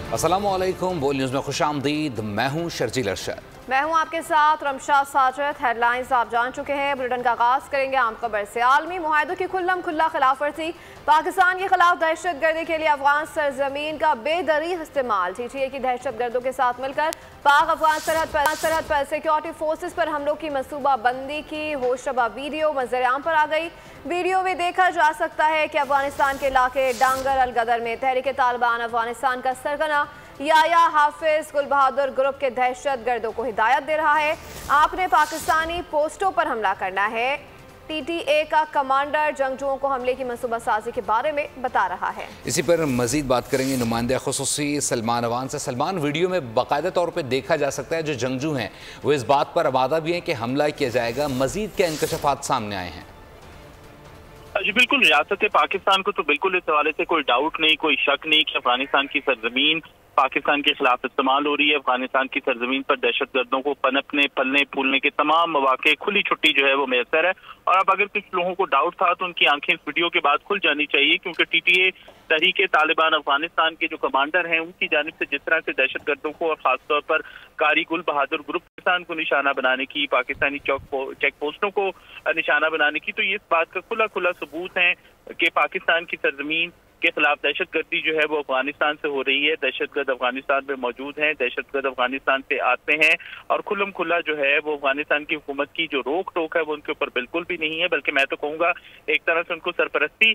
अस्सलामुअलैकुम। बोल न्यूज़ में खुशामदीद। मैं हूं शर्जील अरशद। मैं हूं आपके साथ रमशा साजिद। हेडलाइंस आप जान चुके हैं। बुलेटिन का आगाज करेंगे आम खबर से। आलमी मुआहदों की खुल्लम खुल्ला खिलाफ वर्जी, पाकिस्तान के खिलाफ दहशतगर्दी के लिए अफगान सरजमीन का बेदरीग इस्तेमाल। TTA की दहशतगर्दों के साथ मिलकर पाक अफगान सरहद पर सिक्योरिटी फोर्सेस पर हमलों की मनसूबा बंदी की होशरबा वीडियो मंजर-ए-आम पर आ गई। वीडियो में देखा जा सकता है कि अफगानिस्तान के इलाके डांगर अलगदर में तहरीक तालिबान अफगानिस्तान का सरगना याया हाफिज गुल बहादुर ग्रुप के दहशत गर्दों को हिदायत दे रहा है, आपने पाकिस्तानी पोस्टों पर हमला करना है। TTA का कमांडर जंगजुओं को हमले की मनसूबा साजी के बारे में बता रहा है। इसी पर मजीद बात करेंगे नुमाइंदे खुसूसी सलमान अवान से। सलमान, वीडियो में बाकायदा तौर पर देखा जा सकता है जो जंगजू हैं वो इस बात पर आमादा भी हैं कि हमला किया जाएगा। मजीद क्या इंकशाफात सामने आए हैं? जी बिल्कुल, रियासत पाकिस्तान को तो बिल्कुल इस हवाले से कोई डाउट नहीं, कोई शक नहीं कि अफगानिस्तान की सरजमीन पाकिस्तान के खिलाफ इस्तेमाल हो रही है। अफगानिस्तान की सरजमीन पर दहशतगर्दों को पनपने पलने फूलने के तमाम मौके खुली छुट्टी जो है वो मैसर है। और अब अगर कुछ लोगों को डाउट था तो उनकी आंखें इस वीडियो के बाद खुल जानी चाहिए, क्योंकि TTA तहरीक तालिबान अफगानिस्तान के जो कमांडर हैं उनकी जानिब से जिस तरह से दहशतगर्दों को और खासतौर पर कारी गुल बहादुर ग्रुप पाकिस्तान को निशाना बनाने की, पाकिस्तानी चेक पोस्टों को निशाना बनाने की, तो ये इस बात का खुला खुला सबूत है कि पाकिस्तान की सरजमीन के खिलाफ दहशतगर्दी जो है वो अफगानिस्तान से हो रही है। दहशतगर्द अफगानिस्तान में मौजूद हैं, दहशतगर्द अफगानिस्तान से आते हैं और खुल्लम खुल्ला जो है वो अफगानिस्तान की हुकूमत की जो रोक टोक है वो उनके ऊपर बिल्कुल भी नहीं है, बल्कि मैं तो कहूँगा एक तरह से उनको सरपरस्ती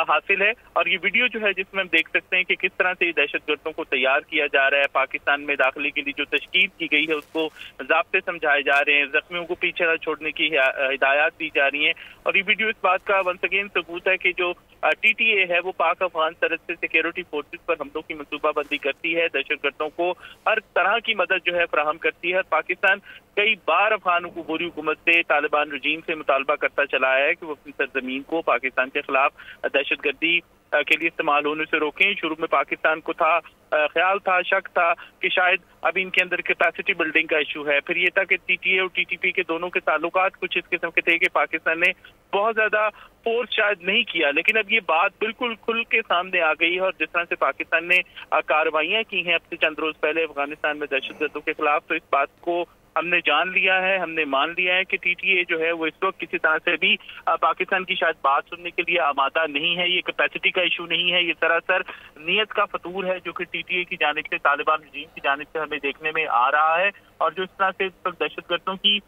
हासिल है। और ये वीडियो जो है जिसमें हम देख सकते हैं कि किस तरह से दहशतगर्दों को तैयार किया जा रहा है, पाकिस्तान में दाखिले के लिए जो तशकील की गई है उसको ज़ाब्ते समझाए जा रहे हैं, जख्मियों को पीछे न छोड़ने की हिदायत दी जा रही है। और ये वीडियो इस बात का वंस अगेन सबूत है कि जो TTA है वो पाक अफगान सरहद से सिक्योरिटी फोर्सेस पर हमलों की मनसूबाबंदी करती है, दहशतगर्दों को हर तरह की मदद जो है फराहम करती है। पाकिस्तान कई बार अफगान हुकूमती हुकूमत से, तालिबान रजीम से मुतालबा करता चला है कि वो अपनी सरजमीन को पाकिस्तान के खिलाफ दहशतगर्दी के लिए इस्तेमाल होने से रोकें। शुरू में पाकिस्तान को था ख्याल था, शक था कि शायद अभी इनके अंदर कैपेसिटी बिल्डिंग का इशू है। फिर ये था कि TTA और TTP के दोनों के ताल्लुकात कुछ इस किस्म के थे कि पाकिस्तान ने बहुत ज्यादा फोर्स शायद नहीं किया, लेकिन अब ये बात बिल्कुल खुल के सामने आ गई है। और जिस तरह से पाकिस्तान ने कार्रवाइयां की हैं अब से चंद रोज पहले अफगानिस्तान में दहशतगर्दों के खिलाफ, तो इस बात को हमने जान लिया है, हमने मान लिया है कि TTA जो है वो इस वक्त किसी तरह से भी पाकिस्तान की शायद बात सुनने के लिए आमादा नहीं है। ये कैपेसिटी का इशू नहीं है, ये सरासर नीयत का फतूर है जो कि TTA की जानिब से, तालिबान रजीम की जानिब से हमें देखने में आ रहा है। और जो इस तरह से दहशतगर्दों की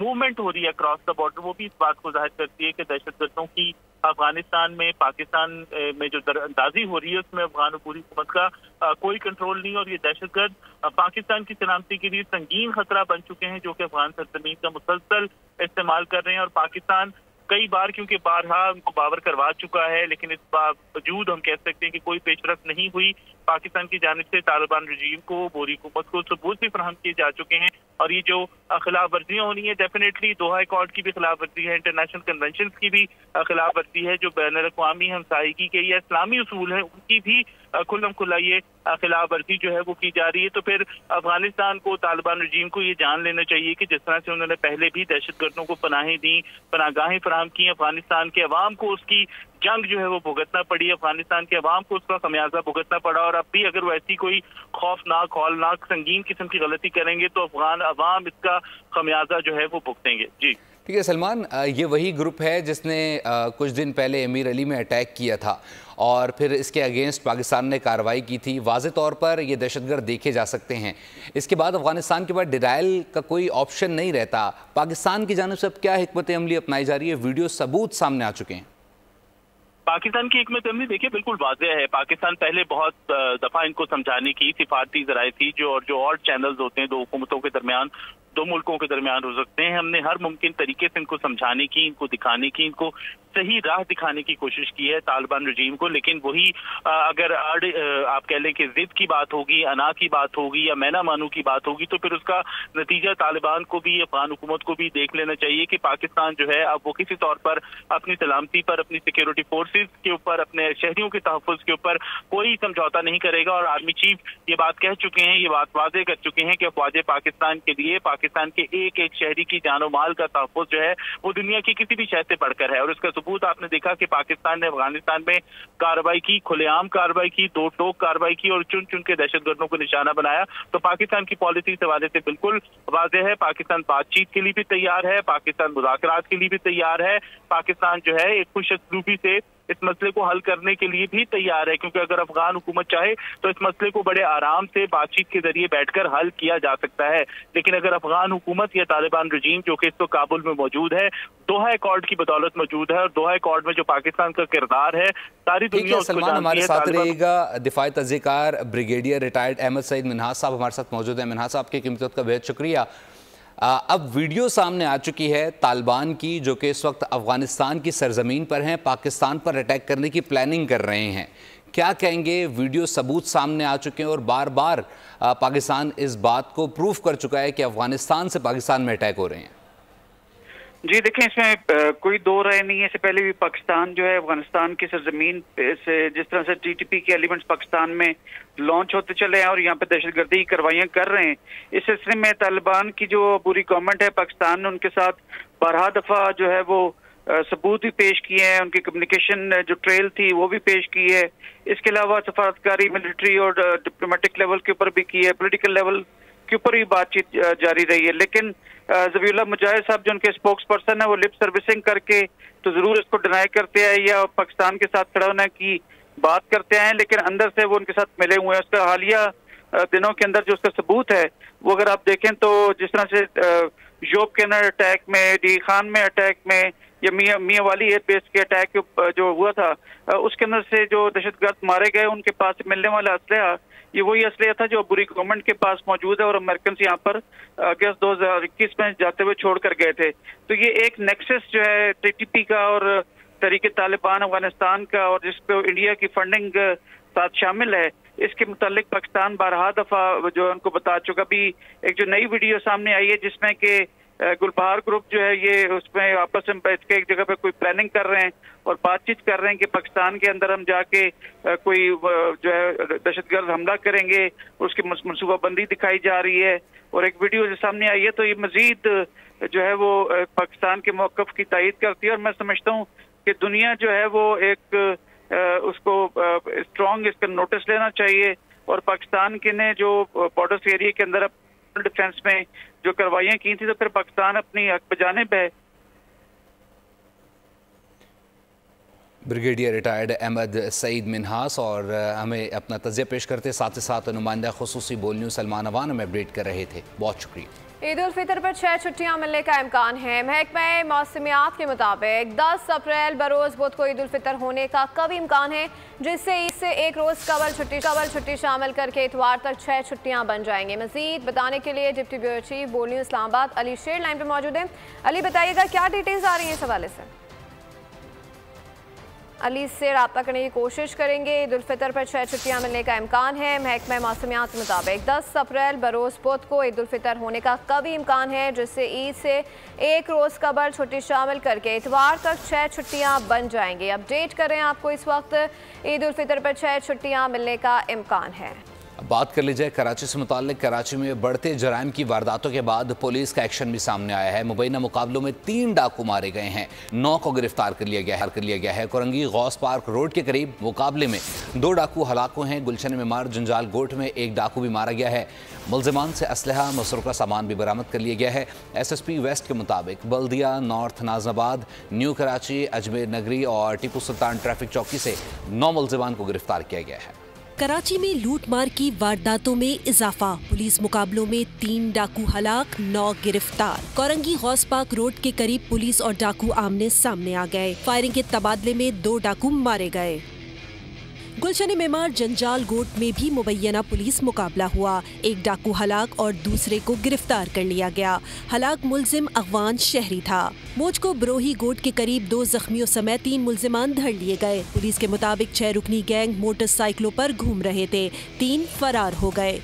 मूवमेंट हो रही है क्रॉस द बॉर्डर, वो भी इस बात को जाहिर करती है कि दहशतगर्दों की अफगानिस्तान में, पाकिस्तान में जो दरअंदाजी हो रही है उसमें अफगान पूरी हुकूमत का कोई कंट्रोल नहीं। और ये दहशतगर्द पाकिस्तान की सलामती के लिए संगीन खतरा बन चुके हैं जो कि अफगान सरजमीन का मुसलसल इस्तेमाल कर रहे हैं। और पाकिस्तान कई बार, क्योंकि बारहा उनको बावर करवा चुका है, लेकिन इस बावजूद हम कह सकते हैं कि कोई पेशरफ्त नहीं हुई। पाकिस्तान की जानिब से तालिबान रजीम को, बोरी हुकूमत को सबूत भी फराहम किए जा चुके हैं। और ये जो खिलाफ वर्जियाँ होनी है, डेफिनेटली दोहा अकॉर्ड की भी खिलाफ वर्जी है, इंटरनेशनल कन्वेंशन की भी खिलाफ वर्जी है, जो बैन अल-अक़वामी हमसायगी के या इस्लामी उसूल है उनकी भी खुल्लम खुल्ला ये खिलाफ वर्जी जो है वो की जा रही है। तो फिर अफगानिस्तान को, तालिबान रजीम को ये जान लेना चाहिए कि जिस तरह से उन्होंने पहले भी दहशतगर्दों को पनाहें दी, पनागाहें फराहम की, अफगानिस्तान के अवाम को उसकी जंग जो है वो भुगतना पड़ी, अफगानिस्तान के अवाम को उसका खमियाजा भुगतना पड़ा। और अब भी अगर वो ऐसी कोई खौफनाक, हौलनाक, संगीन किस्म की गलती करेंगे तो अफगान अवाम इसका खमियाजा जो है वो भुगतेंगे। जी ठीक है सलमान, ये वही ग्रुप है जिसने कुछ दिन पहले अमीर अली में अटैक किया था और फिर इसके अगेंस्ट पाकिस्तान ने कार्रवाई की थी। वाज़े तौर पर ये दहशतगर्द देखे जा सकते हैं। इसके बाद अफगानिस्तान के बाद डिनायल का कोई ऑप्शन नहीं रहता। पाकिस्तान की जानिब से अब क्या हिकमत अमली अपनाई जा रही है? वीडियो सबूत सामने आ चुके हैं। पाकिस्तान की हिकमत अमली देखिए बिल्कुल वाज़ेह है। पाकिस्तान पहले बहुत दफा इनको समझाने की सिफारती जराए थी, जो और चैनल्स होते हैं दो हुकूमतों के दरमियान, दो मुल्कों के दरमियान हो सकते हैं, हमने हर मुमकिन तरीके से इनको समझाने की, इनको दिखाने की, इनको सही राह दिखाने की कोशिश की है तालिबान रजीम को। लेकिन वही अगर आप कह लें कि जिद की बात होगी, अना की बात होगी या मैना मानू की बात होगी, तो फिर उसका नतीजा तालिबान को भी, अफगान हुकूमत को भी देख लेना चाहिए कि पाकिस्तान जो है अब वो किसी तौर पर अपनी सलामती पर, अपनी सिक्योरिटी फोर्सेज के ऊपर, अपने शहरियों के तहफ़्फ़ुज़ के ऊपर कोई समझौता नहीं करेगा। और आर्मी चीफ ये बात कह चुके हैं, ये बात वाज़ेह कर चुके हैं कि अफ़वाज पाकिस्तान के लिए पाकिस्तान के एक एक शहरी की जानो माल का तहफ़्फ़ुज़ जो है वो दुनिया की किसी भी शहर से बढ़कर है। और उसका सबूत आपने देखा कि पाकिस्तान ने अफगानिस्तान में कार्रवाई की, खुलेआम कार्रवाई की, दो टोक कार्रवाई की और चुन चुन के दहशतगर्दों को निशाना बनाया। तो पाकिस्तान की पॉलिसी इस हवाले से बिल्कुल वाज़ेह है। पाकिस्तान बातचीत के लिए भी तैयार है, पाकिस्तान मुज़ाकरात के लिए भी तैयार है, पाकिस्तान जो है एक खुशअस्लूबी से इस मसले को हल करने के लिए भी तैयार है, क्योंकि अगर अफगान हुकूमत चाहे तो इस मसले को बड़े आराम से बातचीत के जरिए बैठकर हल किया जा सकता है। लेकिन अगर अफगान हुकूमत या तालिबान रजीम जो कि इस तो काबुल में मौजूद है, दोहा अकॉर्ड की बदौलत मौजूद है और दोहा अकॉर्ड में जो पाकिस्तान का किरदार है सारी दुनिया उसको जानती है। हमारे साथ रहेगा दिफाई तज़्ज़ियाकार ब्रिगेडियर रिटायर्ड अहमद सईद मिन्हास साहब हमारे साथ मौजूद है। मिन्हास साहब की कीमत का बेहद शुक्रिया। अब वीडियो सामने आ चुकी है तालिबान की, जो कि इस वक्त अफगानिस्तान की सरजमीन पर हैं, पाकिस्तान पर अटैक करने की प्लानिंग कर रहे हैं। क्या कहेंगे? वीडियो सबूत सामने आ चुके हैं और बार बार पाकिस्तान इस बात को प्रूफ कर चुका है कि अफगानिस्तान से पाकिस्तान में अटैक हो रहे हैं। जी देखें, इसमें कोई दो राय नहीं है। इससे पहले भी पाकिस्तान जो है अफगानिस्तान की सरजमीन से जिस तरह से टीटीपी के एलिमेंट्स पाकिस्तान में लॉन्च होते चले हैं और यहाँ पे दहशतगर्दी की कार्रवाइयाँ कर रहे हैं। इस सिलसिले में तालिबान की जो बुरी गवर्नमेंट है पाकिस्तान ने उनके साथ 12 दफ़ा जो है वो सबूत भी पेश किए हैं, उनकी कम्युनिकेशन जो ट्रेल थी वो भी पेश की है। इसके अलावा सफारतकारी, मिलिट्री और डिप्लोमेटिक लेवल के ऊपर भी की है, पोलिटिकल लेवल के ऊपर भी बातचीत जारी रही है। लेकिन ज़बीउल्लाह मुजाहिद साहब जो उनके स्पोक्स पर्सन है वो लिप सर्विसिंग करके तो जरूर इसको डिनाई करते हैं या पाकिस्तान के साथ खड़ा होने की बात करते हैं, लेकिन अंदर से वो उनके साथ मिले हुए हैं। उसका हालिया दिनों के अंदर जो उसका सबूत है वो अगर आप देखें तो जिस तरह से योब कैनर अटैक में, डी खान में अटैक में या मियाँ वाली एयरबेस के अटैक जो हुआ था उसके अंदर से जो दहशतगर्द मारे गए उनके पास मिलने वाला असलहा ये वही असलिया था जो बुरी गवर्नमेंट के पास मौजूद है और अमेरिकन यहाँ पर अगस्त 2021 में जाते हुए छोड़ कर गए थे। तो ये एक नेक्सस जो है टीटीपी का और तहरीक तालिबान अफगानिस्तान का और जिसपे इंडिया की फंडिंग साथ शामिल है, इसके मुतालिक पाकिस्तान 12 दफा जो उनको बता चुका। भी एक जो नई वीडियो सामने आई है जिसमें कि गुलबहार ग्रुप जो है ये उसमें आपस में बैठ के एक जगह पे कोई प्लानिंग कर रहे हैं और बातचीत कर रहे हैं कि पाकिस्तान के अंदर हम जाके कोई जो है दहशतगर्द हमला करेंगे, उसकी मनसूबाबंदी दिखाई जा रही है। और एक वीडियो जो सामने आई है तो ये मजीद जो है वो पाकिस्तान के मौक़िफ़ की तायीद करती है और मैं समझता हूँ कि दुनिया जो है वो एक उसको स्ट्रॉन्ग इसका नोटिस लेना चाहिए और पाकिस्तान के ने जो बॉर्डर एरिया के अंदर डिफेंस में जो कार्रवाइयाँ की थी तो फिर पाकिस्तान अपनी हक बजानिब है। ब्रिगेडियर रिटायर्ड अहमद सईद मिन्हास और हमें अपना तज़िया पेश करते साथ ही साथ नुमाइंदा खुसूसी बोल न्यूज़ सलमान अवान हमें अपडेट कर रहे थे। बहुत शुक्रिया। ईद उल फितर पर 6 छुट्टियां मिलने का इम्कान है। महकमा मौसमियात के मुताबिक 10 अप्रैल बरोज़ बुध को ईद उल फितर होने का कभी इम्कान है, जिससे ईद से एक रोज़ कबल छुट्टी शामिल करके इतवार तक 6 छुट्टियां बन जाएंगी। मजीद बताने के लिए डिप्टी ब्यूरो चीफ बोल न्यूज़ इस्लामाबाद अली शेर लाइन पर मौजूद हैं। अली बताइएगा क्या डिटेल्स आ रही हैं इस हवाले से। अली से रब्ता करने की कोशिश करेंगे। ईद उल फितर पर 6 छुट्टियां मिलने का इम्कान है। महकमा मौसमियात के मुताबिक 10 अप्रैल बरोज़ बुध को ईद उल फितर होने का कभी इम्कान है, जिससे ईद से एक रोज़ कबल छुट्टी शामिल करके इतवार तक 6 छुट्टियां बन जाएंगी। अपडेट करें आपको इस वक्त ईद उल फितर पर 6 छुट्टियां मिलने का इम्कान है। अब बात कर ली जाए कराची से मुताल्लिक। कराची में बढ़ते जराइम की वारदातों के बाद पुलिस का एक्शन भी सामने आया है। मुबैना मुकाबलों में 3 डाकू मारे गए हैं, 9 को गिरफ्तार कर लिया गया है। कोरंगी गौस पार्क रोड के करीब मुकाबले में 2 डाकू हलाक हुए हैं। गुलशन मेमार जंजाल गोट में 1 डाकू भी मारा गया है। मुलजिमान से असलहा मसरूका सामान भी बरामद कर लिया गया है। SSP वेस्ट के मुताबिक बल्दिया, नॉर्थ नाजनाबाद, न्यू कराची, अजमेर नगरी और टीपू सुल्तान ट्रैफिक चौकी से 9 मुलजिमान को गिरफ्तार किया गया है। कराची में लूटमार की वारदातों में इजाफा। पुलिस मुकाबलों में 3 डाकू हलाक, 9 गिरफ्तार। कोरंगी गौस पार्क रोड के करीब पुलिस और डाकू आमने सामने आ गए। फायरिंग के तबादले में 2 डाकू मारे गए। गुलशन मेमार जंजाल गोट में भी मुबैना पुलिस मुकाबला हुआ। 1 डाकू हलाक और दूसरे को गिरफ्तार कर लिया गया। हलाक मुलजिम अफगान शहरी था। मोजको बरोही गोट के करीब 2 जख्मियों समेत 3 मुलजिमान धर लिए गए। पुलिस के मुताबिक 6 रुकनी गैंग मोटरसाइकिलों पर घूम रहे थे, 3 फरार हो गए।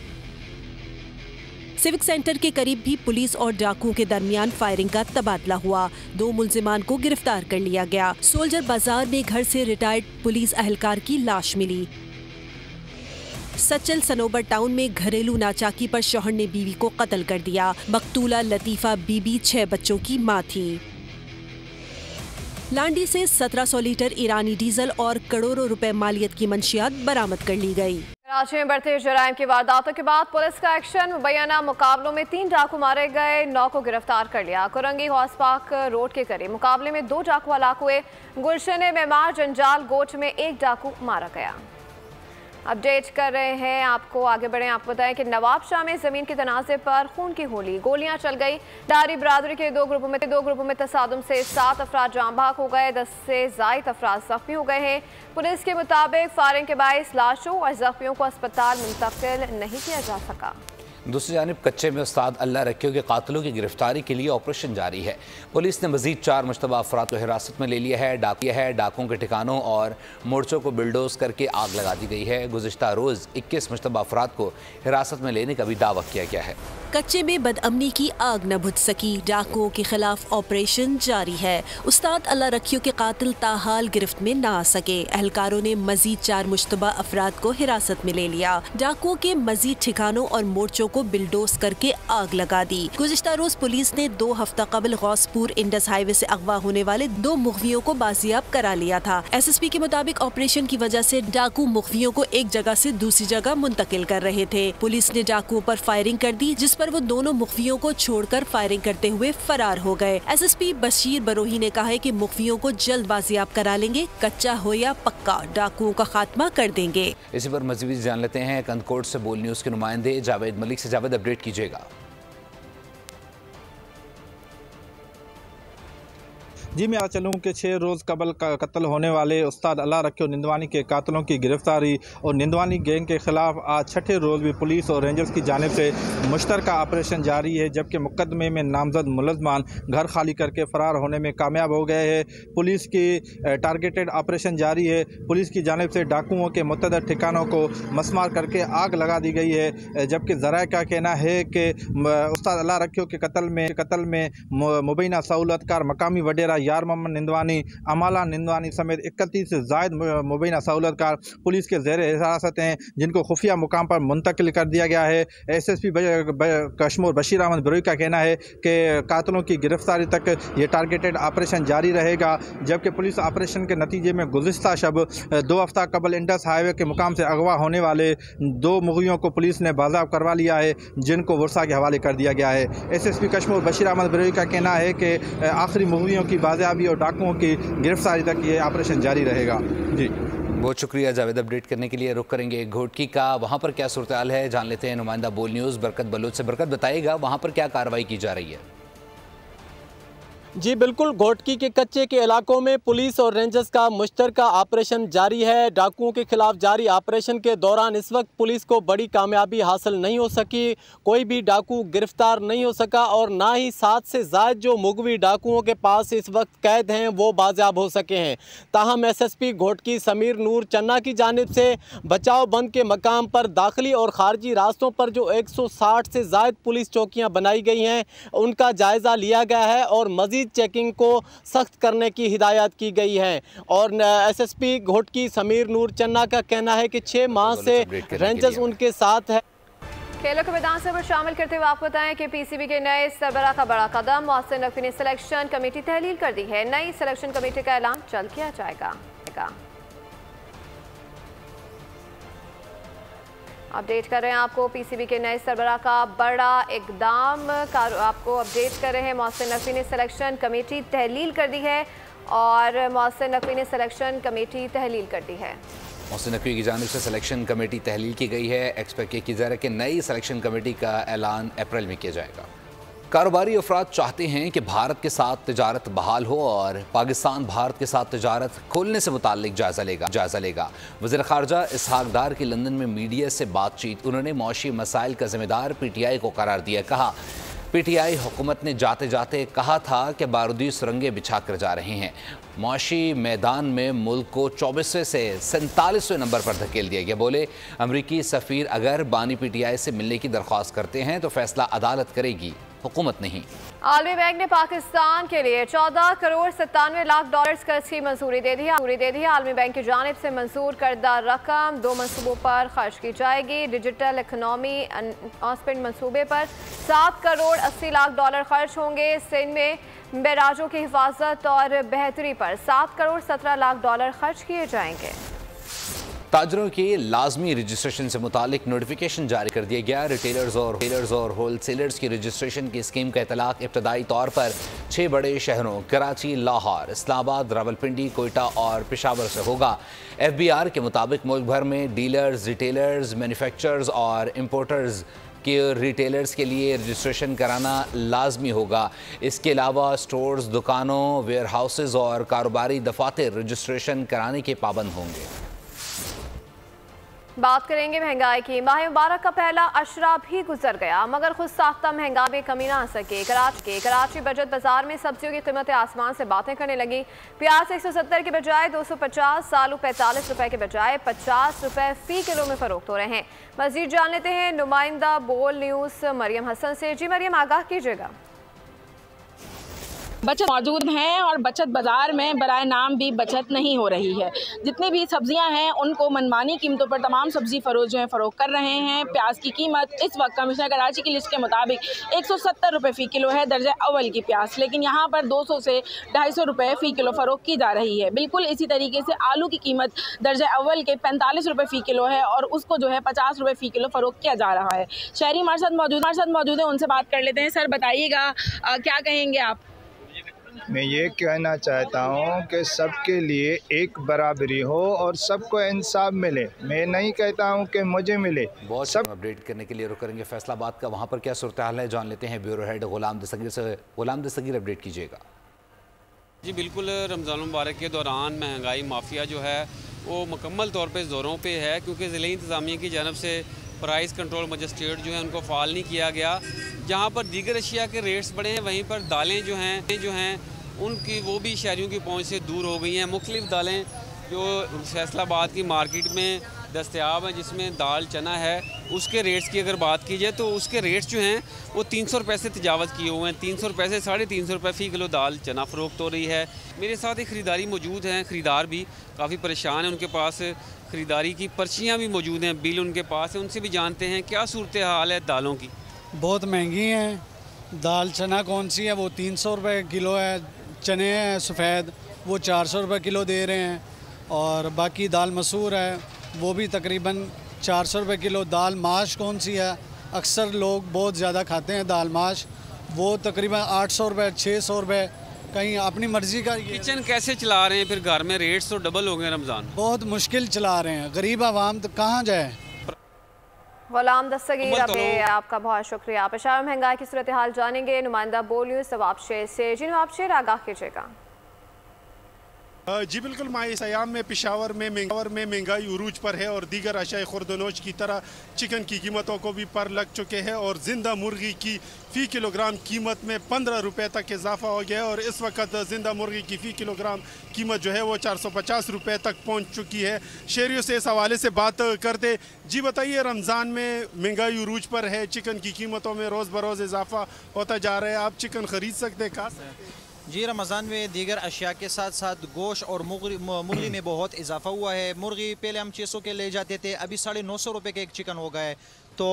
सिविक सेंटर के करीब भी पुलिस और डाकुओं के दरमियान फायरिंग का तबादला हुआ। 2 मुलजिमान को गिरफ्तार कर लिया गया। सोल्जर बाजार में घर से रिटायर्ड पुलिस अहलकार की लाश मिली। सचल सनोबर टाउन में घरेलू नाचाकी पर शौहर ने बीवी को कत्ल कर दिया। मकतूला लतीफा बीबी 6 बच्चों की मां थी। लांडी से 1700 लीटर ईरानी डीजल और करोड़ों रुपए मालियत की मंशियात बरामद कर ली गई। कराची में बढ़ते जराइम की वारदातों के बाद पुलिस का एक्शन। मुबैना मुकाबलों में 3 डाकू मारे गए, 9 को गिरफ्तार कर लिया। कुरंगी हौस पाक रोड के करीब मुकाबले में 2 डाकू हलाक हुए। गुलशन मेमार जंजाल गोट में 1 डाकू मारा गया। अपडेट कर रहे हैं आपको, आगे बढ़े। आपको बताएं कि नवाब शाह में जमीन के तनाज़े पर खून की होली, गोलियां चल गई। डारी बरादरी के 2 ग्रुपों में तसादुम से 7 अफराद जान बहक हो गए, 10 से ज़ायद अफराद जख्मी हो गए हैं। पुलिस के मुताबिक फायरिंग के बाइस लाशों और जख्मियों को अस्पताल मुंतकिल नहीं किया जा सका। दूसरी जानिब कच्चे में उस्ताद अल्लाह रखियो के कातिलों की गिरफ्तारी के लिए ऑपरेशन जारी है। पुलिस ने मजीद 4 मुश्तबा अफराद को हिरासत में ले लिया है। डाकुओं के ठिकानों और मोर्चों को बिल्डोज करके आग लगा दी गई है। गुज़िश्ता रोज़ 21 मुश्तबा अफराद को हिरासत में लेने का भी दावा किया गया है। कच्चे में बदअमनी की आग न बुझ सकी, डाकुओं के खिलाफ ऑपरेशन जारी है। उस्ताद अल्लाह रखियो के कातिल ताहाल गिरफ्त में न आ सके। एहलकारों ने मजीद 4 मुश्तबा अफराद को हिरासत में ले लिया। डाकुओं के मजीद ठिकानों और मोर्चों को बिल्डोज करके आग लगा दी। गुज़िश्ता रोज पुलिस ने 2 हफ्ता कबल गौसपुर इंडस हाईवे से अगवा होने वाले 2 मुखबियों को बाजियाब करा लिया था। SSP के मुताबिक ऑपरेशन की वजह से डाकू मुखबियों को एक जगह से दूसरी जगह मुंतकिल कर रहे थे। पुलिस ने डाकुओं पर फायरिंग कर दी, जिस पर वो दोनों मुखबियों को छोड़कर फायरिंग करते हुए फरार हो गए। SSP बशीर बरोही ने कहा है कि मुखबियों को जल्द बाजियाब करा लेंगे, कच्चा हो या पक्का डाकुओं का खात्मा कर देंगे। इसी पर मजीद जान लेते हैं कंदकोट से बोल न्यूज के नुमाइंदे जावेद मलिक से। जावेद, अपडेट कीजिएगा। जी, मैं चलूँ कि 6 रोज़ कबल कत्ल होने वाले उस्ताद अल्लाह रखियो निंदवानी के कातिलों की गिरफ्तारी और निंदवानी गैंग के ख़िलाफ़ आज 6ठे रोज़ भी पुलिस और रेंजर्स की जानिब से मुश्तरका ऑपरेशन जारी है, जबकि मुकदमे में नामजद मुलज़मान घर खाली करके फ़रार होने में कामयाब हो गए हैं। पुलिस की टारगेटेड ऑपरेशन जारी है। पुलिस की जानिब से डाकुओं के मुतअद्दिद ठिकानों को मसमार करके आग लगा दी गई है, जबकि ज़राए का कहना है कि उस्ताद अल्लाह रखियो के कत्ल में मुबैना सहूलतकार मकामी वडेरा यार मोहम्मद निंदवानी, अमाला निंदवानी समेत 31 से ज़ायद मुबैना सहूलतकार पुलिस के ज़ेर हिरासत हैं, जिनको खुफिया मुकाम पर मुंतकिल कर दिया गया है। SSP कश्मीर बशीर अहमद बरोई का कहना है कि कातिलों की गिरफ्तारी तक ये टारगेटेड ऑपरेशन जारी रहेगा, जबकि पुलिस ऑपरेशन के नतीजे में गुज़िश्ता शब 2 हफ्ता कबल इंडस हाईवे के मुकाम से अगवा होने वाले 2 मुग़ियों को पुलिस ने बाज़ाब करवा लिया है, जिनको वर्षा के हवाले कर दिया गया है। SSP कश्मीर बशीर अहमद बरोई का कहना है कि आखिरी मुग़ियों की बाज़ाबी और डाकुओं की गिरफ्तारी तक ये ऑपरेशन जारी रहेगा। जी, बहुत शुक्रिया जावेद, अपडेट करने के लिए। रुख करेंगे घोटकी का, वहाँ पर क्या सूरत हाल है जान लेते हैं नुमाइंदा बोल न्यूज़ बरकत बलोच से। बरकत, बताइएगा वहाँ पर क्या कार्रवाई की जा रही है? जी बिल्कुल, घोटकी के कच्चे के इलाकों में पुलिस और रेंजर्स का मुश्तरका ऑपरेशन जारी है। डाकुओं के खिलाफ जारी ऑपरेशन के दौरान इस वक्त पुलिस को बड़ी कामयाबी हासिल नहीं हो सकी, कोई भी डाकू गिरफ्तार नहीं हो सका और ना ही 7 से ज़ायद जो मुगवी डाकुओं के पास इस वक्त कैद हैं वो बाजियाब हो सके हैं। ताहम SSP घोटकी समीर नूर चन्ना की जानिब से बचाव बंद के मकाम पर दाखिली और खारजी रास्तों पर जो 160 से ज़ायद पुलिस चौकियाँ बनाई गई हैं उनका जायज़ा लिया गया है और मज़ीद चेकिंग को सख्त करने की हिदायत की गई है। और SSP घोटकी समीर नूर चन्ना का कहना है कि 6 माह से रेंजर्स उनके साथ है। खेलों के मैदान से शामिल करते हुए आपको बताएं कि PCB के नए सरबराह का बड़ा कदम, मोहसिन नकवी ने सिलेक्शन कमेटी तहलील कर दी है। नई सिलेक्शन कमेटी का ऐलान जल्द किया जाएगा। अपडेट कर रहे हैं आपको PCB के नए सरबराह का बड़ा इकदाम का आपको अपडेट कर रहे हैं। मोहसिन नकवी ने सिलेक्शन कमेटी तहलील कर दी है मोहसिन नकवी की जानिब से सिलेक्शन कमेटी तहलील की गई है। एक्सपेक्ट की जा रहा है कि नई सिलेक्शन कमेटी का ऐलान अप्रैल में किया जाएगा। कारोबारी अफराद चाहते हैं कि भारत के साथ तिजारत बहाल हो और पाकिस्तान भारत के साथ तिजारत खोलने से मुताल्लिक जायज़ा लेगा। वज़ीर ख़ारजा इसहाक डार की लंदन में मीडिया से बातचीत। उन्होंने मौशी मसाइल का ज़िम्मेदार PTI को करार दिया। कहा PTI हुकूमत ने जाते जाते कहा था कि बारूदी सुरंगें बिछा कर जा रहे हैं। मौशी मैदान में मुल्क को 24वें से 47वें नंबर पर धकेल दिया गया। बोले अमरीकी सफ़ीर अगर बानी PTI से मिलने की दरख्वास्त करते हैं तो फैसला अदालत करेगी। हुकूमत नहीं। आलमी बैंक ने पाकिस्तान के लिए 14 करोड़ 97 लाख डॉलर्स कर्ज की मंजूरी दे दी है। आलमी बैंक की जानिब से मंजूर करदा रकम 2 मंसूबों पर खर्च की जाएगी। डिजिटल इकनॉमी एनहांसमेंट मंसूबे पर 7 करोड़ 80 लाख डॉलर खर्च होंगे। सिंध में बैराजों की हिफाजत और बेहतरी पर 7 करोड़ 17 लाख डॉलर खर्च किए जाएंगे। ताजरों के लाजमी रजिस्ट्रेशन से मुतालिक नोटिफिकेशन जारी कर दिया गया। रिटेलर्स और होलसेलर्स की रजिस्ट्रेशन की स्कीम का इतलाक इब्तदाई तौर पर 6 बड़े शहरों कराची, लाहौर, इस्लामाबाद, रावलपिंडी, कोयटा और पेशावर से होगा। FBR के मुताबिक मुल्क भर में डीलर्स, रिटेलर्स, मैन्युफैक्चरर्स और इम्पोर्टर्स के रिटेलर्स के लिए रजिस्ट्रेशन कराना लाजमी होगा। इसके अलावा स्टोर्स, दुकानों, वेयर हाउसेज और कारोबारी दफातर रजिस्ट्रेशन कराने के पाबंद होंगे। बात करेंगे महंगाई की। माह मुबारक का पहला अशरा भी गुजर गया मगर खुद साख्ता महंगाई में कमी ना आ सके। कराची बजट बाजार में सब्जियों की कीमतें आसमान से बातें करने लगी। प्याज 170 के बजाय 250, आलू 45 रुपए के बजाय 50 रुपए फी किलो में फरोख्त हो रहे हैं। मजीद जान लेते हैं नुमाइंदा बोल न्यूज़ मरियम हसन से। जी मरियम, आगाह कीजिएगा। बचत मौजूद हैं और बचत बाज़ार में बराए नाम भी बचत नहीं हो रही है। जितनी भी सब्जियां हैं उनको मनमानी कीमतों पर तमाम सब्जी फरोश जो हैं फ़रोख्त कर रहे हैं। प्याज की कीमत इस वक्त कमिश्नर कराची की लिस्ट के मुताबिक 170 रुपये फ़ी किलो है दर्जा अव्वल की प्याज, लेकिन यहाँ पर 200 से 250 रुपये फ़ी किलो फ़रोख्त की जा रही है। बिल्कुल इसी तरीके से आलू की कीमत दर्जा अव्वल के 45 रुपये फ़ी किलो है और उसको जो है 50 रुपये फ़ी किलो फ़रोख्त किया जा रहा है। शहरी हमारे साथ मौजूद है, उनसे बात कर लेते हैं। सर बताइएगा क्या कहेंगे आप? मैं ये कहना चाहता हूँ कि सबके लिए एक बराबरी हो और सबको इंसाफ मिले। मैं नहीं कहता हूँ कि मुझे मिले। बहुत सब अपडेट करने के लिए रुक करेंगे फैसलाबाद का, वहाँ पर क्या सूरत हाल है जान लेते हैं ब्यूरो हेड गुलाम दस्तगीर से। गुलाम दस्तगीर, अपडेट कीजिएगा। जी बिल्कुल, रमज़ान मुबारक के दौरान महंगाई माफिया जो है वो मुकम्मल तौर पर ज़ोरों पर है, क्योंकि ज़िले इंतज़ामिया की जानब से प्राइस कंट्रोल मजिस्ट्रेट जो है उनको फ़ाल नहीं किया गया। जहाँ पर दीगर अशिया के रेट्स बढ़े हैं वहीं पर दालें जो हैं उनकी वो भी शहरियों की पहुंच से दूर हो गई हैं। मुख्तलिफ दालें जो फैसलाबाद की मार्केट में दस्तयाब हैं, जिसमें दाल चना है, उसके रेट्स की अगर बात की जाए तो उसके रेट्स जो हैं वो 300 रुपये से तजावज़ किए हुए हैं। 300 रुपये से 350 रुपये फ़ी किलो दाल चना फ़रोख्त हो रही है। मेरे साथ एक ख़रीदारी मौजूद हैं, ख़रीदार भी काफ़ी परेशान हैं, उनके पास ख़रीदारी की पर्चियाँ भी मौजूद हैं, बिल उनके पास है। उनसे भी जानते हैं क्या सूरत हाल है दालों की। बहुत महंगी हैं। दाल चना कौन सी है वो 300 रुपये किलो है, चने हैं सफ़ेद वो 400 रुपये किलो दे रहे हैं, और बाकी दाल मसूर है वो भी तकरीबन 400 रुपये किलो। दाल माश कौन सी है, अक्सर लोग बहुत ज़्यादा खाते हैं दाल माश, वो तकरीबन 800 रुपये 600 रुपये, कहीं अपनी मर्ज़ी का। किचन कैसे चला रहे हैं फिर घर में? रेट्स तो डबल हो गए रमज़ान। बहुत मुश्किल चला रहे हैं, गरीब आवाम तो कहाँ जाए। गुलाम दस्तगीर, आपका बहुत शुक्रिया। पेशावर महंगाई की सूरत हाल जानेंगे नुमाइंदा बोल न्यूज़ नवाबशेर से। जी नवाबशेर, आगाह कीजिएगा। जी बिल्कुल, इस अयाम में पेशावर में महंगाई उरूज पर है और दीगर अशाए खुर्दनोश की तरह चिकन की कीमतों को भी पर लग चुके हैं और जिंदा मुर्गी की फ़ी किलोग्राम कीमत में 15 रुपये तक इजाफा हो गया है और इस वक्त जिंदा मुर्गी की फ़ी किलोग्राम कीमत जो है वो 450 रुपये तक पहुंच चुकी है। शहरियों से इस हवाले से बात करते। जी बताइए, रमज़ान में महंगाई उरूज पर है, चिकन की कीमतों में रोज़ बरोज़ इजाफा होता जा रहा है, आप चिकन ख़रीद सकते हैं? कहाँ से? जी, रमज़ान में दीगर अशिया के साथ साथ गोश्त और मुर्गी में बहुत इजाफा हुआ है। मुर्गी पहले हम 600 के ले जाते थे, अभी 950 रुपये के एक चिकन हो गए, तो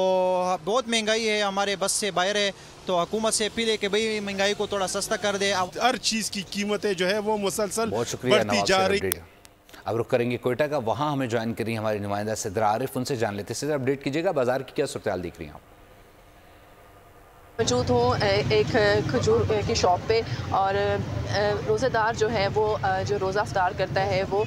बहुत महंगाई है, हमारे बस से बाहर है। तो हुकूमत से अपील है कि भाई महंगाई को थोड़ा सस्ता कर दे। हर चीज़ की कीमतें जो है वो मुसलसल बढ़ती जा रही। अब रुक करेंगे कोयटा का, वहाँ हमें ज्वाइन करी हमारी नुमाइंदा सिद्रा आरिफ, उनसे जान लेते। सिद्रा, अपडेट कीजिएगा, बाजार की क्या सूरत हाल दिख रही है? मौजूद हूँ एक खजूर की शॉप पे और रोज़ेदार जो है वो जो रोज़ा अफ्तार करता है वो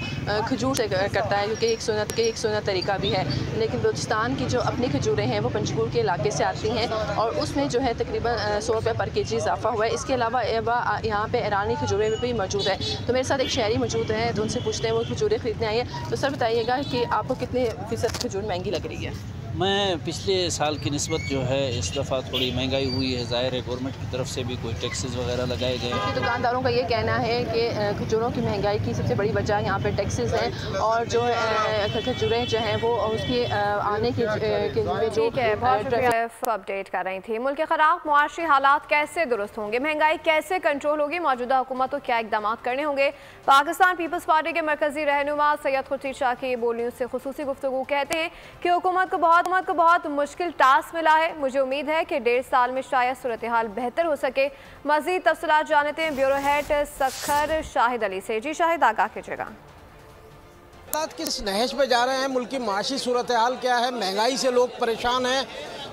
खजूर से करता है, क्योंकि एक सुन्नत तरीका भी है। लेकिन बलूचिस्तान की जो अपनी खजूरें हैं वो पंजगुर के इलाके से आती हैं और उसमें जो है तकरीबन 100 रुपये पर केजी इजाफा हुआ है। इसके अलावा यहाँ पे ईरानी खजूरें भी मौजूद है। तो मेरे साथ एक शहरी मौजूद है, तो उनसे पूछते हैं वो खजूरें ख़रीदने आई है। तो सर बताइएगा कि आपको कितने फ़ीसद खजूर महंगी लग रही है? मैं पिछले साल की निस्बत जो है इस दफ़ा थोड़ी महंगाई हुई है, ज़ाहिर है गवर्नमेंट की तरफ से भी कोई टैक्सेस वगैरह लगाए गए हैं। दुकानदारों का ये कहना है कि खजूरों की महंगाई की सबसे बड़ी वजह यहाँ पे टैक्सेस है और जो खजूरें जो हैं वो उसकी आने के लिए जो अपडेट कर रही थी। मुल्क के खराब मुआशी हालात कैसे दुरुस्त होंगे, महंगाई कैसे कंट्रोल होगी, मौजूदा हुकूमत को क्या इकदाम करने होंगे। पाकिस्तान पीपल्स पार्टी के मरकजी रहनुमा सैयद खुर्शीद शाह की बोलियों से खुसूसी गुफ्तगू कहते हैं कि हुकूमत को बहुत मुश्किल टास्क मिला है। मुझे उम्मीद है कि 1.5 साल में शायद सूरत हाल बेहतर हो सके। मजीद तफसीलात जानते हैं ब्यूरो हेड सखर शाहिद अली से। जी शाहिद, आगाह कीजिएगा। किस नहज पे जा रहे हैं, मुल्क की माशी सूरत हाल क्या है, महंगाई से लोग परेशान हैं,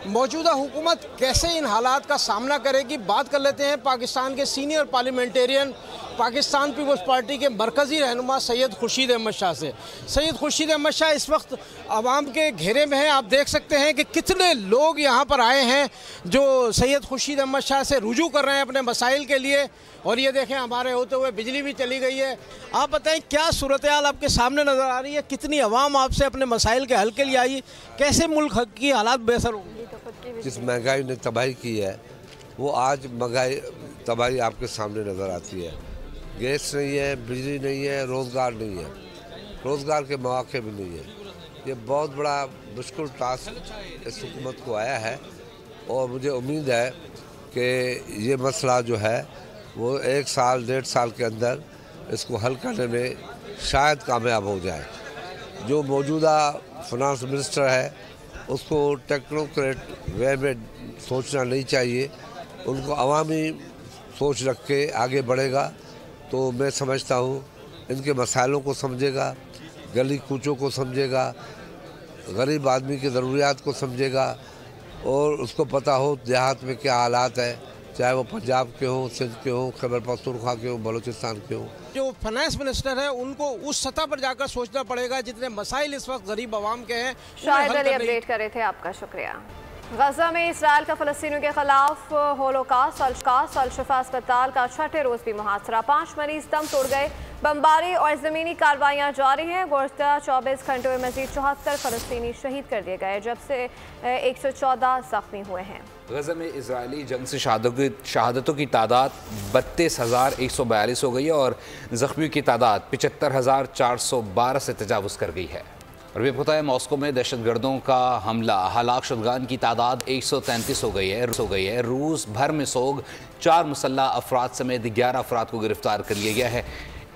मौजूदा हुकूमत कैसे इन हालात का सामना करेगी, बात कर लेते हैं पाकिस्तान के सीनियर पार्लियामेंटेरियन पाकिस्तान पीपल्स पार्टी के मरकज़ी रहनुमा सैयद खुर्शीद अहमद शाह से। सैयद खुर्शीद अहमद शाह इस वक्त आवाम के घेरे में हैं। आप देख सकते हैं कि कितने लोग यहाँ पर आए हैं जो सैयद खुर्शीद अहमद शाह से रुजू कर रहे हैं अपने मसाइल के लिए। और ये देखें, हमारे होते हुए बिजली भी चली गई है। आप बताएं क्या सूरत हाल आपके सामने नज़र आ रही है, कितनी आवाम आपसे अपने मसाइल के हल के लिए आई, कैसे मुल्क की हालात बेहतर होंगे? जिस महंगाई ने तबाही की है वो आज महंगाई तबाही आपके सामने नज़र आती है। गैस नहीं है, बिजली नहीं है, रोज़गार नहीं है, रोज़गार के मौके भी नहीं है। ये बहुत बड़ा मुश्किल टास्क इस हुकूमत को आया है और मुझे उम्मीद है कि ये मसला जो है वो 1 साल 1.5 साल के अंदर इसको हल करने में शायद कामयाब हो जाए। जो मौजूदा फाइनेंस मिनिस्टर है उसको टेक्नोक्रेट वे में सोचना नहीं चाहिए, उनको अवामी सोच रख के आगे बढ़ेगा तो मैं समझता हूँ इनके मसाइलों को समझेगा, गली कूचों को समझेगा, गरीब आदमी की ज़रूरियात को समझेगा और उसको पता हो देहात में क्या हालात है, चाहे वो पंजाब के हों, सिंध के हों, खैबर पख्तूनख्वा के हों, बलूचिस्तान के हों। जो फाइनेंस मिनिस्टर है उनको उस सतह पर जाकर सोचना पड़ेगा जितने मसाइल इस वक्त गरीब आवाम के हैं। शाहिद अली अपडेट कर रहे थे, आपका शुक्रिया। गजा में इसराइल का फ़लस्तीनियों के खिलाफ होलोकास्ट अल-शिफा अस्पताल का 6ठे रोज़ भी मुहासरा। 5 मरीज दम तोड़ गए। बमबारी और ज़मीनी कार्रवाइयाँ जारी हैं। गुज़श्ता 24 घंटों में मज़ीद 74 फ़लस्तीनी शहीद कर दिए गए, जब से 114 ज़ख्मी हुए हैं। गजा में इजरायली जंग से शहादतों की तादाद 32,142 हो गई है और ज़ख्मियों की तादाद 75,412 से तजावुज़ कर गई है। और भी पता है मॉस्को में दहशतगर्दों का हमला, हलाक शुदगान की तादाद 133 हो गई है। रूस भर में सोग 4 मुसल्लह अफराद समेत 11 अफराद को गिरफ्तार कर लिया गया है।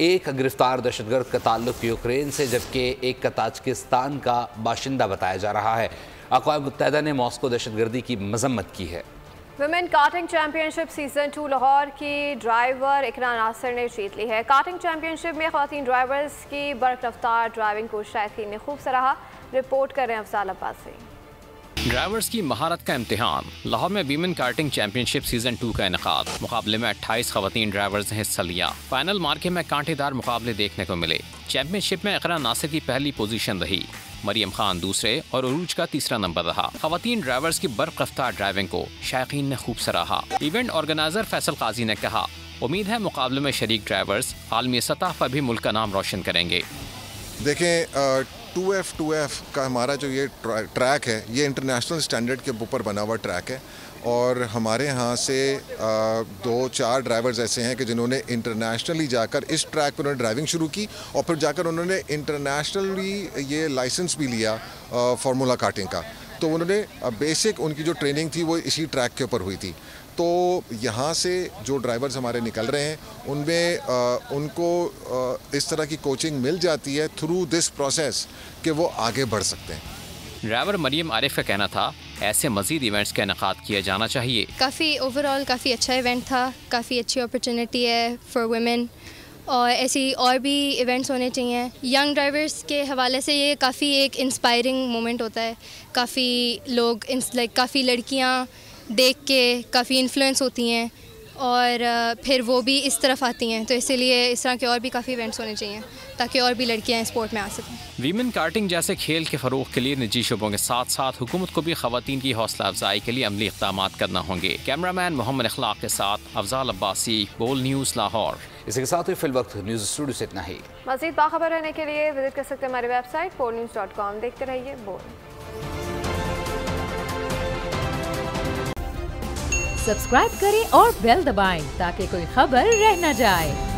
एक गिरफ्तार दहशतगर्द का ताल्लुक यूक्रेन से जबकि एक का ताजिकिस्तान का बाशिंदा बताया जा रहा है। अक़वाम मुत्तहिदा ने मॉस्को दहशतगर्दी की मजम्मत की है। Women karting championship season 2 Lahore की ड्राइवर इकरा नासिर ने जीत ली है। कार्टिंग चैंपियनशिप में ख़वातीन ड्राइवर्स की बर्क रफ्तार ड्राइविंग को शायकीन ने खूब सराहा। रिपोर्ट कर रहे हैं अफजाल अब्बासी। ड्राइवर्स की महारत का इम्तिहान। लाहौर में वीमेन कार्टिंग चैंपियनशिप सीजन 2 का इनेकाद। मुकाबले में 28 खवातीन ड्राइवर्स ने हिस्सा लिया। फाइनल मार्के में कांटेदार मुकाबले देखने को मिले। चैंपियनशिप में इकरा नासिर की पहली पोजीशन रही, मरियम खान दूसरे और उरूज का तीसरा नंबर रहा। खवातीन ड्राइवर्स की बर्क रफ्तार ड्राइविंग को शायकीन ने खूब सराहा। इवेंट ऑर्गेनाइजर फैसल काजी ने कहा, उम्मीद है मुकाबले में शरीक ड्राइवर्स आलमी सतह पर भी मुल्क का नाम रोशन करेंगे। देखें 2F का हमारा जो ये ट्रैक है ये इंटरनेशनल स्टैंडर्ड के ऊपर बना हुआ ट्रैक है और हमारे यहाँ से 2-4 ड्राइवर्स ऐसे हैं कि जिन्होंने इंटरनेशनली जाकर इस ट्रैक पर उन्होंने ड्राइविंग शुरू की और फिर जाकर उन्होंने इंटरनेशनली ये लाइसेंस भी लिया फार्मूला कार्टिंग का। तो उन्होंने बेसिक उनकी जो ट्रेनिंग थी वो इसी ट्रैक के ऊपर हुई थी। तो यहाँ से जो ड्राइवर्स हमारे निकल रहे हैं उनमें उनको इस तरह की कोचिंग मिल जाती है थ्रू दिस प्रोसेस कि वो आगे बढ़ सकते हैं। ड्राइवर मरियम आरिफ का कहना था, ऐसे मजीद इवेंट्स का इनेकाद किया जाना चाहिए। काफ़ी ओवरऑल काफ़ी अच्छा इवेंट था, काफ़ी अच्छी अपॉर्चुनिटी है फॉर वुमेन और ऐसी और भी इवेंट्स होने चाहिए। यंग ड्राइवर्स के हवाले से ये काफ़ी एक इंस्पायरिंग मोमेंट होता है। काफ़ी लोग काफ़ी लड़कियाँ देख के काफ़ी इन्फ्लुएंस होती हैं और फिर वो भी इस तरफ आती हैं, तो इसीलिए इस तरह के और भी काफ़ी इवेंट्स होने चाहिए ताकि और भी लड़कियां स्पोर्ट में आ सकें। वीमेन कार्टिंग जैसे खेल के फ़रोग़ के लिए निजी शोबों के साथ साथ हुकूमत को भी ख़वातीन की हौसला अफजाई के लिए अमली इक़दाम करना होंगे। कैमरामैन मोहम्मद इखलाक के साथ अफजाल अब्बासी, बोल न्यूज़ लाहौर। इसके साथ ही फिल वक्त न्यूज़ स्टूडियो से इतना ही। मज़ीद बाखबर रहने के लिए विजिट कर सकते हैं हमारी वेबसाइट bolnews.com। देखते रहिए बोल। सब्सक्राइब करें और बेल दबाएं ताकि कोई खबर रह न जाए।